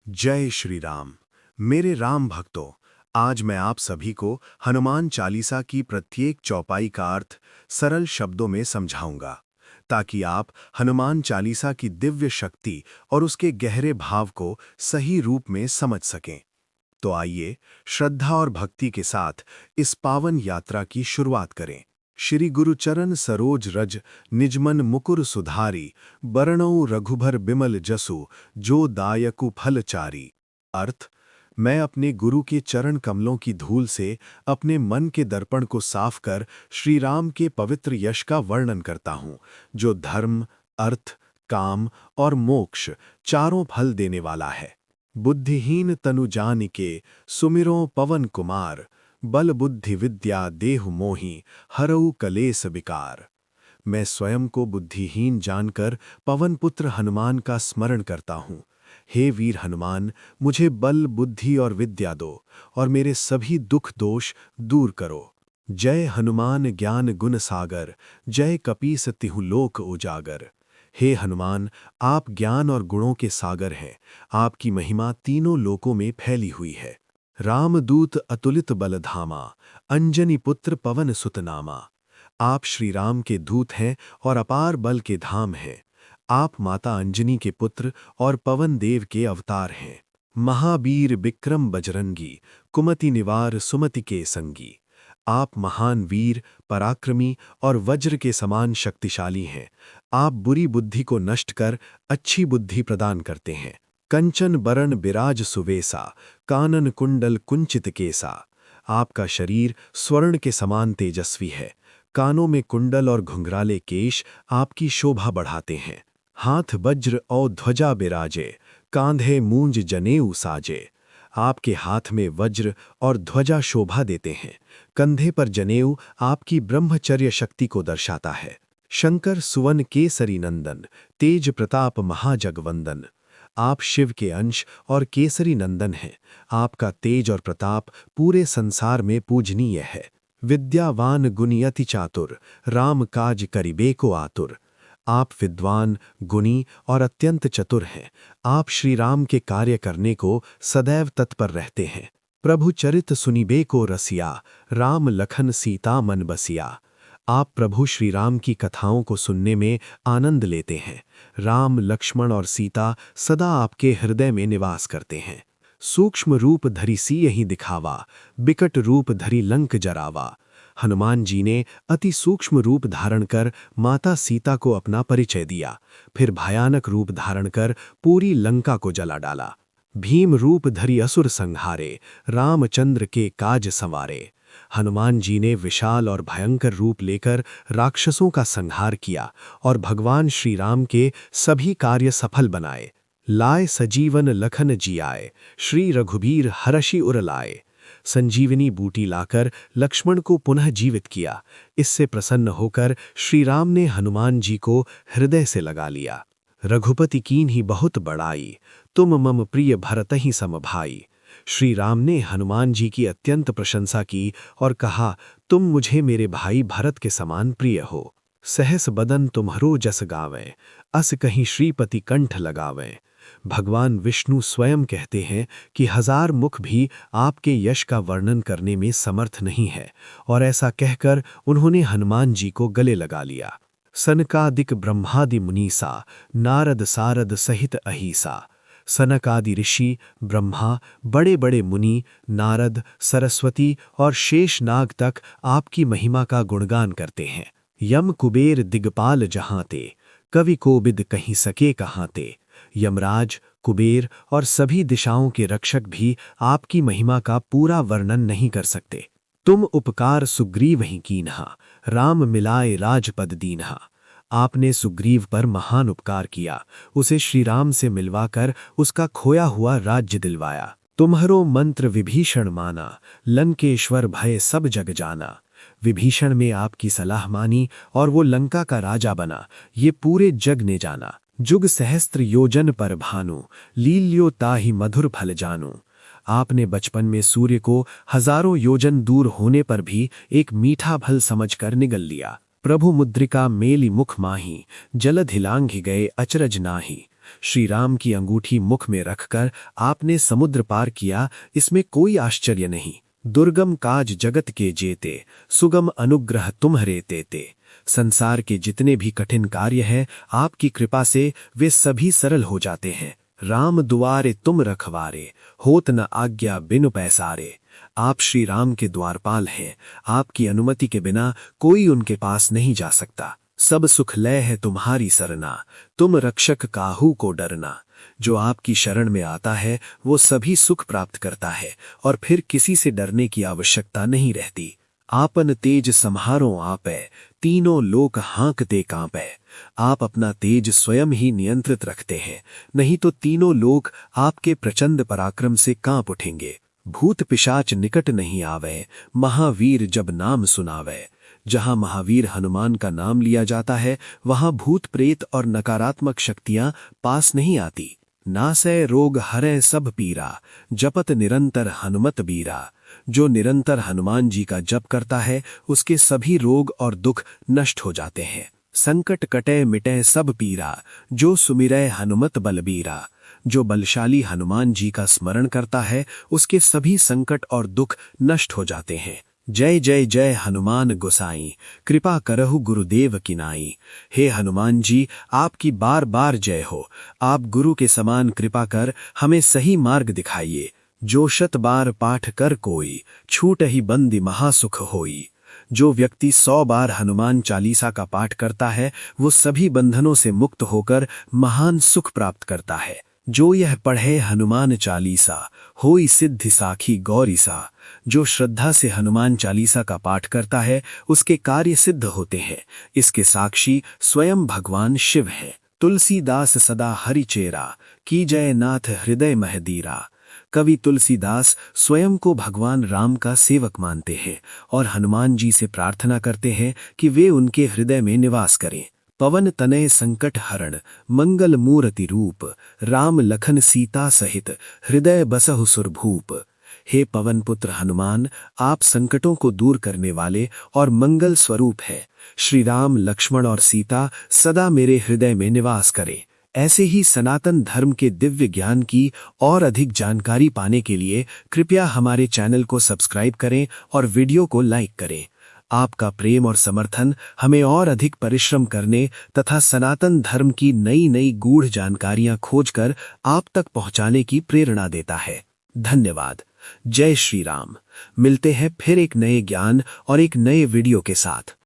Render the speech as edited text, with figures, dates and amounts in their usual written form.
जय श्री राम। मेरे राम भक्तों, आज मैं आप सभी को हनुमान चालीसा की प्रत्येक चौपाई का अर्थ सरल शब्दों में समझाऊंगा, ताकि आप हनुमान चालीसा की दिव्य शक्ति और उसके गहरे भाव को सही रूप में समझ सकें। तो आइए श्रद्धा और भक्ति के साथ इस पावन यात्रा की शुरुआत करें। श्री गुरुचरण सरोज रज निजमन मुकुर सुधारी, बरणौ रघुबर बिमल जसु, जो दायकु फलचारी। अर्थ: मैं अपने गुरु के चरण कमलों की धूल से अपने मन के दर्पण को साफ कर श्री राम के पवित्र यश का वर्णन करता हूँ, जो धर्म, अर्थ, काम और मोक्ष चारों फल देने वाला है। बुद्धिहीन तनु जानिके सुमिरो पवन कुमार, बल बुद्धि विद्या देहु मोहि, हरऊ कलेस विकार। मैं स्वयं को बुद्धिहीन जानकर पवन पुत्र हनुमान का स्मरण करता हूँ। हे वीर हनुमान, मुझे बल, बुद्धि और विद्या दो और मेरे सभी दुख दोष दूर करो। जय हनुमान ज्ञान गुण सागर, जय कपीस तिहु लोक उजागर। हे हनुमान, आप ज्ञान और गुणों के सागर हैं। आपकी महिमा तीनों लोकों में फैली हुई है। रामदूत अतुलित बलधामा, अंजनी पुत्र पवन सुतनामा। आप श्री राम के दूत हैं और अपार बल के धाम हैं। आप माता अंजनी के पुत्र और पवन देव के अवतार हैं। महावीर विक्रम बजरंगी, कुमति निवार सुमति के संगी। आप महान वीर, पराक्रमी और वज्र के समान शक्तिशाली हैं। आप बुरी बुद्धि को नष्ट कर अच्छी बुद्धि प्रदान करते हैं। कंचन बरण बिराज सुवेसा, कानन कुंडल कुंचित केसा। आपका शरीर स्वर्ण के समान तेजस्वी है। कानों में कुंडल और घुंघराले केश आपकी शोभा बढ़ाते हैं। हाथ वज्र और ध्वजा बिराजे, कांधे मूंज जनेऊ साजे। आपके हाथ में वज्र और ध्वजा शोभा देते हैं। कंधे पर जनेऊ आपकी ब्रह्मचर्य शक्ति को दर्शाता है। शंकर सुवन केसरी नंदन, तेज प्रताप महाजगवंदन। आप शिव के अंश और केसरी नंदन हैं। आपका तेज और प्रताप पूरे संसार में पूजनीय है। विद्यावान गुणी अति चातुर, राम काज करिबे को आतुर। आप विद्वान, गुणी और अत्यंत चतुर हैं। आप श्री राम के कार्य करने को सदैव तत्पर रहते हैं। प्रभु चरित सुनिबे को रसिया, राम लखन सीता मन बसिया। आप प्रभु श्री राम की कथाओं को सुनने में आनंद लेते हैं। राम, लक्ष्मण और सीता सदा आपके हृदय में निवास करते हैं। सूक्ष्म रूप धरि सियहि दिखावा, बिकट रूप धरि लंक जरावा। हनुमान जी ने अति सूक्ष्म रूप धारण कर माता सीता को अपना परिचय दिया, फिर भयानक रूप धारण कर पूरी लंका को जला डाला। भीम रूप धरि असुर संहारे, रामचंद्र के काज संवारे। हनुमान जी ने विशाल और भयंकर रूप लेकर राक्षसों का संहार किया और भगवान श्री राम के सभी कार्य सफल बनाए। लाए सजीवन लखन जियाए, श्री रघुबीर हरषि उर लाए। संजीवनी बूटी लाकर लक्ष्मण को पुनः जीवित किया। इससे प्रसन्न होकर श्री राम ने हनुमान जी को हृदय से लगा लिया। रघुपति कीन्ही बहुत बड़ाई, तुम मम प्रिय भरतहि सम भाई। श्री राम ने हनुमान जी की अत्यंत प्रशंसा की और कहा, तुम मुझे मेरे भाई भरत के समान प्रिय हो। सहस बदन तुम्हरो जस गावें, अस कहीं श्रीपति कंठ लगावें। भगवान विष्णु स्वयं कहते हैं कि 1000 मुख भी आपके यश का वर्णन करने में समर्थ नहीं है, और ऐसा कहकर उन्होंने हनुमान जी को गले लगा लिया। सनकादिक ब्रह्मादि मुनीसा, नारद सारद सहित अहिसा। सनकादि ऋषि, ब्रह्मा, बड़े बड़े मुनि, नारद, सरस्वती और शेष नाग तक आपकी महिमा का गुणगान करते हैं। यम कुबेर दिगपाल जहाँ ते, कवि कोबिद कहीं सके कहाँ ते। यमराज, कुबेर और सभी दिशाओं के रक्षक भी आपकी महिमा का पूरा वर्णन नहीं कर सकते। तुम उपकार सुग्रीव ही कीन्हा, राम मिलाए राजपद दीन्हा। आपने सुग्रीव पर महान उपकार किया, उसे श्री राम से मिलवाकर उसका खोया हुआ राज्य दिलवाया। तुम्हरो मंत्र विभीषण माना, लंकेश्वर भय सब जग जाना। विभीषण में आपकी सलाह मानी और वो लंका का राजा बना, ये पूरे जग ने जाना। जुग सहस्त्र योजन पर भानु, लील्यो ताहि मधुर फल जानू। आपने बचपन में सूर्य को 1000 योजन दूर होने पर भी एक मीठा फल समझकर निगल लिया। प्रभु मुद्रिका मेली मुख माही, जलधिलांघि गए अचरज नाही। श्री राम की अंगूठी मुख में रखकर आपने समुद्र पार किया, इसमें कोई आश्चर्य नहीं। दुर्गम काज जगत के जेते, सुगम अनुग्रह तुम्हरे तेते। संसार के जितने भी कठिन कार्य हैं, आपकी कृपा से वे सभी सरल हो जाते हैं। राम दुआरे तुम रखवारे, होत न आज्ञा बिनु पैसारे। आप श्री राम के द्वारपाल हैं, आपकी अनुमति के बिना कोई उनके पास नहीं जा सकता। सब सुख लय है तुम्हारी सरना, तुम रक्षक काहू को डरना। जो आपकी शरण में आता है वो सभी सुख प्राप्त करता है और फिर किसी से डरने की आवश्यकता नहीं रहती। आपन तेज सम्हारो आपै, तीनों लोक हाँकते कांपै। आप अपना तेज स्वयं ही नियंत्रित रखते हैं, नहीं तो तीनों लोक आपके प्रचंड पराक्रम से कांप उठेंगे। भूत पिशाच निकट नहीं आवे, महावीर जब नाम सुनावे। जहां महावीर हनुमान का नाम लिया जाता है वहां भूत प्रेत और नकारात्मक शक्तियां पास नहीं आती। नासै रोग हरै सब पीरा, जपत निरंतर हनुमत बीरा। जो निरंतर हनुमान जी का जप करता है उसके सभी रोग और दुख नष्ट हो जाते हैं। संकट कटै मिटै सब पीरा, जो सुमिरै हनुमत बलबीरा। जो बलशाली हनुमान जी का स्मरण करता है उसके सभी संकट और दुख नष्ट हो जाते हैं। जय जय जय हनुमान गोसाई, कृपा करहु गुरुदेव की नाई। हे हनुमान जी, आपकी बार बार जय हो। आप गुरु के समान कृपा कर हमें सही मार्ग दिखाइए। जो शत बार पाठ कर कोई, छूट ही बंदी महासुख होई। जो व्यक्ति 100 बार हनुमान चालीसा का पाठ करता है वो सभी बंधनों से मुक्त होकर महान सुख प्राप्त करता है। जो यह पढ़े हनुमान चालीसा, होई सिद्धि साखी गौरीसा। जो श्रद्धा से हनुमान चालीसा का पाठ करता है उसके कार्य सिद्ध होते हैं। इसके साक्षी स्वयं भगवान शिव हैं। तुलसीदास सदा हरि चेरा, की जय नाथ हृदय महदीरा। कवि तुलसीदास स्वयं को भगवान राम का सेवक मानते हैं और हनुमान जी से प्रार्थना करते हैं कि वे उनके हृदय में निवास करें। पवन तनय संकट हरण, मंगल मूर्ति रूप। राम लखन सीता सहित, हृदय बसहु सुरभूप। हे पवन पुत्र हनुमान, आप संकटों को दूर करने वाले और मंगल स्वरूप हैं। श्री राम, लक्ष्मण और सीता सदा मेरे हृदय में निवास करें। ऐसे ही सनातन धर्म के दिव्य ज्ञान की और अधिक जानकारी पाने के लिए कृपया हमारे चैनल को सब्सक्राइब करें और वीडियो को लाइक करें। आपका प्रेम और समर्थन हमें और अधिक परिश्रम करने तथा सनातन धर्म की नई नई गूढ़ जानकारियां खोजकर आप तक पहुंचाने की प्रेरणा देता है। धन्यवाद। जय श्री राम। मिलते हैं फिर एक नए ज्ञान और एक नए वीडियो के साथ।